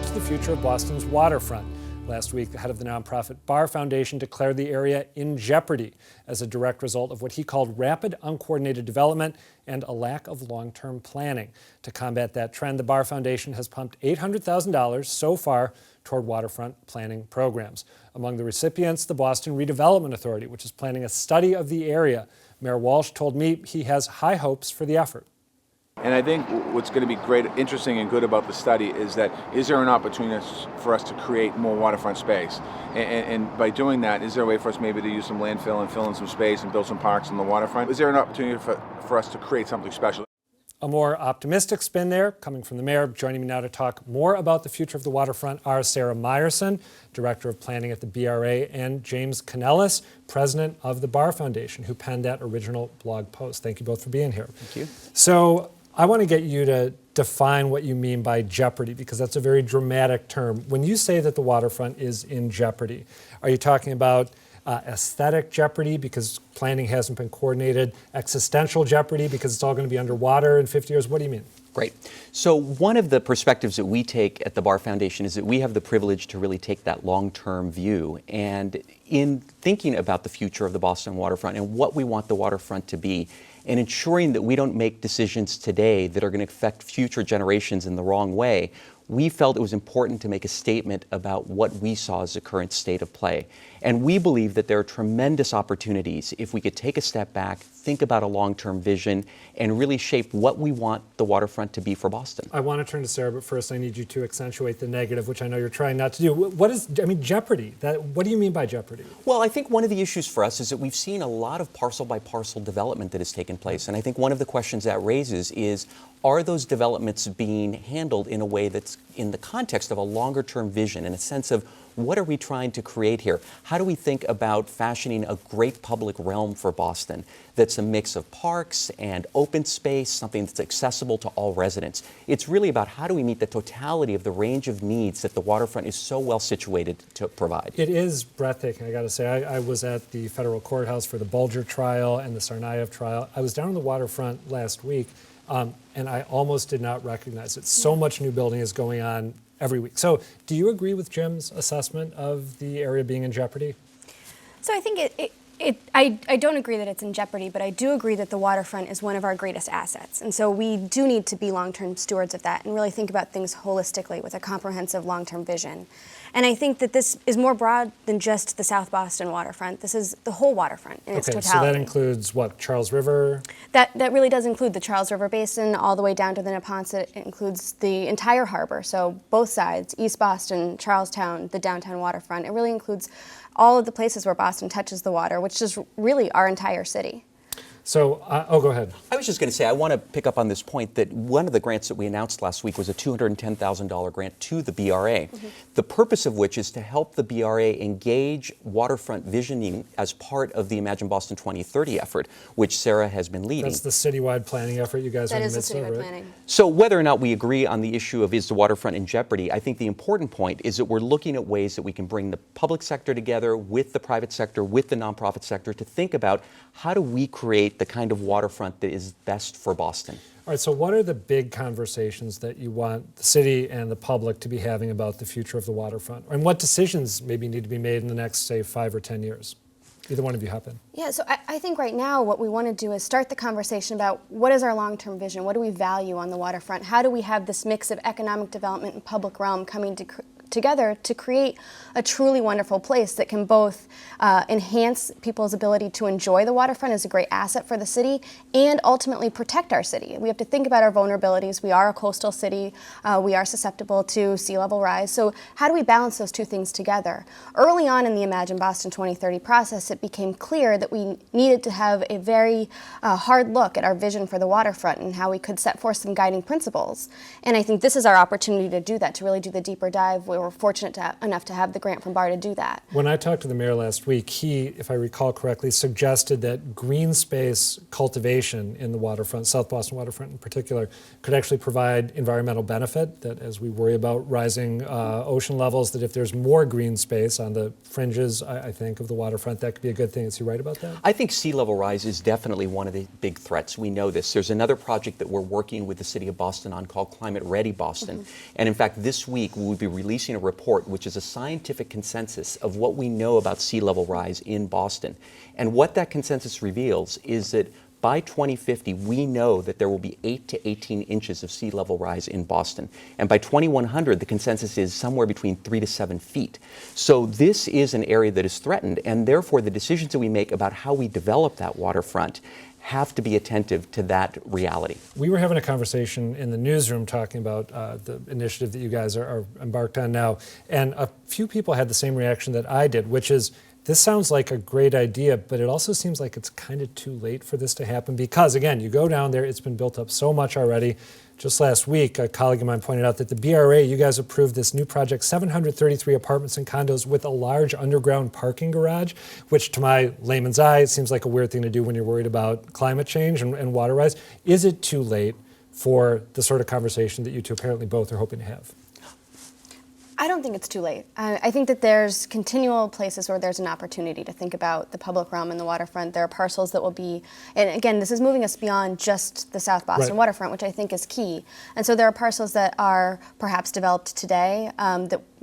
to the future of Boston's waterfront. Last week, the head of the nonprofit Bar Foundation declared the area in jeopardy as a direct result of what he called rapid, uncoordinated development and a lack of long-term planning. To combat that trend, the Bar Foundation has pumped $800,000 so far toward waterfront planning programs. Among the recipients, the Boston Redevelopment Authority, which is planning a study of the area. Mayor Walsh told me he has high hopes for the effort. And I think what's going to be great, interesting, and good about the study is that is there an opportunity for us to create more waterfront space? And by doing that, is there a way for us maybe to use some landfill and fill in some space and build some parks on the waterfront? Is there an opportunity for us to create something special? A more optimistic spin there, coming from the mayor. Joining me now to talk more about the future of the waterfront are Sarah Meyerson, Director of Planning at the BRA, and James Canellis, President of the Bar Foundation, who penned that original blog post. Thank you both for being here. Thank you. So I want to get you to define what you mean by jeopardy, because that's a very dramatic term. When you say that the waterfront is in jeopardy, are you talking about aesthetic jeopardy because planning hasn't been coordinated, existential jeopardy because it's all going to be underwater in 50 years? What do you mean? Great. So one of the perspectives that we take at the Bar Foundation is that we have the privilege to really take that long-term view. And in thinking about the future of the Boston waterfront and what we want the waterfront to be, and ensuring that we don't make decisions today that are going to affect future generations in the wrong way, we felt it was important to make a statement about what we saw as the current state of play. And we believe that there are tremendous opportunities if we could take a step back, think about a long-term vision, and really shape what we want the waterfront to be for Boston. I want to turn to Sarah, but first I need you to accentuate the negative, which I know you're trying not to do. What is, jeopardy? What do you mean by jeopardy? Well, I think one of the issues for us is that we've seen a lot of parcel-by-parcel development that has taken place. And I think one of the questions that raises is, are those developments being handled in a way that's in the context of a longer-term vision, in a sense of what are we trying to create here? How do we think about fashioning a great public realm for Boston that's a mix of parks and open space, something that's accessible to all residents? It's really about how do we meet the totality of the range of needs that the waterfront is so well situated to provide. It is breathtaking, I got to say. I was at the federal courthouse for the Bulger trial and the Tsarnaev trial. I was down on the waterfront last week, and I almost did not recognize it. So much new building is going on every week. So do you agree with Jim's assessment of the area being in jeopardy? So I think I don't agree that it's in jeopardy, but I do agree that the waterfront is one of our greatest assets. And so we do need to be long-term stewards of that and really think about things holistically with a comprehensive long-term vision. And I think that this is more broad than just the South Boston waterfront. This is the whole waterfront in its totality. So that includes what, Charles River? That really does include the Charles River Basin all the way down to the Neponset. It includes the entire harbor, so both sides, East Boston, Charlestown, the downtown waterfront. It really includes all of the places where Boston touches the water, which is really our entire city. So, go ahead. I was just going to say, I want to pick up on this point that one of the grants that we announced last week was a $210,000 grant to the BRA, the purpose of which is to help the BRA engage waterfront visioning as part of the Imagine Boston 2030 effort, which Sarah has been leading. That's the citywide planning effort you guys are in the midst of, right? That is the citywide planning. So whether or not we agree on the issue of is the waterfront in jeopardy, I think the important point is that we're looking at ways that we can bring the public sector together with the private sector, with the nonprofit sector, to think about how do we create the kind of waterfront that is best for Boston. All right, so what are the big conversations that you want the city and the public to be having about the future of the waterfront? And what decisions maybe need to be made in the next, say, 5 or 10 years? Either one of you hop in. Yeah, so I think right now what we want to do is start the conversation about what is our long-term vision? What do we value on the waterfront? How do we have this mix of economic development and public realm coming together to create a truly wonderful place that can both enhance people's ability to enjoy the waterfront as a great asset for the city and ultimately protect our city. We have to think about our vulnerabilities. We are a coastal city. We are susceptible to sea level rise. So how do we balance those two things together? Early on in the Imagine Boston 2030 process, it became clear that we needed to have a very hard look at our vision for the waterfront and how we could set forth some guiding principles. And I think this is our opportunity to do that, to really do the deeper dive we were fortunate enough to have the grant from BAR to do that. When I talked to the mayor last week, he, if I recall correctly, suggested that green space cultivation in the waterfront, South Boston waterfront in particular, could actually provide environmental benefit, that as we worry about rising ocean levels, that if there's more green space on the fringes, I think, of the waterfront, that could be a good thing. Is he right about that? I think sea level rise is definitely one of the big threats. We know this. There's another project that we're working with the City of Boston on called Climate Ready Boston. And in fact, this week we will be releasing a report which is a scientific consensus of what we know about sea level rise in Boston. And what that consensus reveals is that by 2050, we know that there will be 8 to 18 inches of sea level rise in Boston. And by 2100, the consensus is somewhere between 3 to 7 feet. So this is an area that is threatened, and therefore the decisions that we make about how we develop that waterfront have to be attentive to that reality. We were having a conversation in the newsroom talking about the initiative that you guys are embarked on now, and a few people had the same reaction that I did, which is, this sounds like a great idea, but it also seems like it's kind of too late for this to happen because, again, you go down there, it's been built up so much already. Just last week, a colleague of mine pointed out that the BRA, you guys approved this new project, 733 apartments and condos with a large underground parking garage, which to my layman's eye, it seems like a weird thing to do when you're worried about climate change and water rise. Is it too late for the sort of conversation that you two apparently both are hoping to have? I don't think it's too late. I think that there's continual places where there's an opportunity to think about the public realm and the waterfront. There are parcels that will be, and again, this is moving us beyond just the South Boston waterfront, which I think is key. And so there are parcels that are perhaps developed today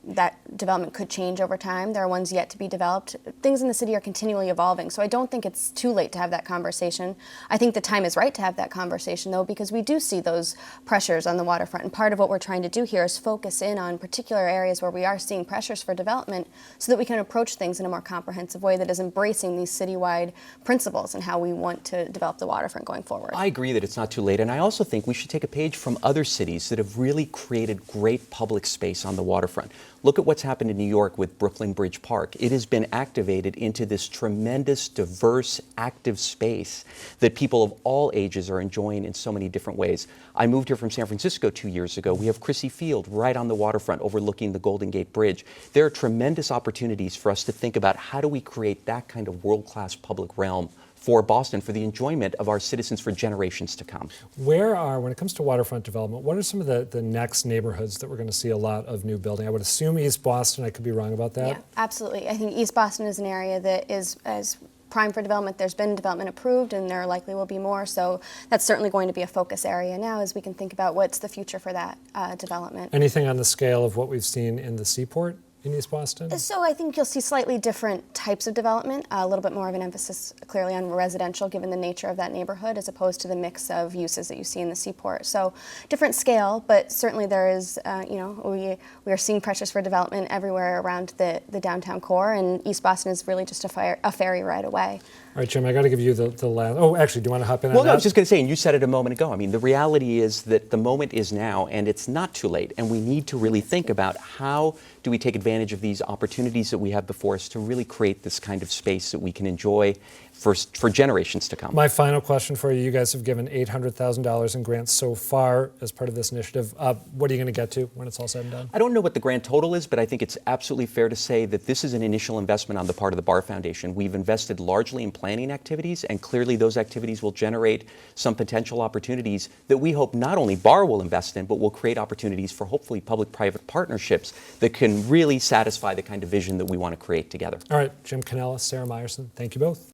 that development could change over time. There are ones yet to be developed. Things in the city are continually evolving, so I don't think it's too late to have that conversation. I think the time is right to have that conversation, though, because we do see those pressures on the waterfront, and part of what we're trying to do here is focus in on particular areas where we are seeing pressures for development so that we can approach things in a more comprehensive way that is embracing these citywide principles and how we want to develop the waterfront going forward. I agree that it's not too late, and I also think we should take a page from other cities that have really created great public space on the waterfront. Look at what's happened in New York with Brooklyn Bridge Park. It has been activated into this tremendous, diverse, active space that people of all ages are enjoying in so many different ways. I moved here from San Francisco 2 years ago. We have Crissy Field right on the waterfront overlooking the Golden Gate Bridge. There are tremendous opportunities for us to think about how do we create that kind of world-class public realm for Boston, for the enjoyment of our citizens for generations to come. When it comes to waterfront development, what are some of the next neighborhoods that we're going to see a lot of new building? I would assume East Boston. I could be wrong about that. Yeah, absolutely. I think East Boston is an area that is as prime for development. There's been development approved, and there likely will be more. So that's certainly going to be a focus area now as we can think about what's the future for that development. Anything on the scale of what we've seen in the Seaport in East Boston? So I think you'll see slightly different types of development, a little bit more of an emphasis clearly on residential given the nature of that neighborhood as opposed to the mix of uses that you see in the Seaport. So different scale, but certainly there is, we are seeing pressures for development everywhere around the downtown core, and East Boston is really just a ferry right away. All right, Jim, I got to give you the last. Oh, actually, do you want to hop in on that? that? I was just going to say, and you said it a moment ago, I mean, the reality is that the moment is now, and it's not too late, and we need to really think about how do we take advantage of these opportunities that we have before us to really create this kind of space that we can enjoy for generations to come. My final question for you, you guys have given $800,000 in grants so far as part of this initiative. What are you going to get to when it's all said and done? I don't know what the grand total is, but I think it's absolutely fair to say that this is an initial investment on the part of the Barr Foundation. We've invested largely in planning activities, and clearly those activities will generate some potential opportunities that we hope not only Barr will invest in, but will create opportunities for hopefully public-private partnerships that can really satisfy the kind of vision that we want to create together. All right, Jim Cannella, Sarah Meyerson, thank you both.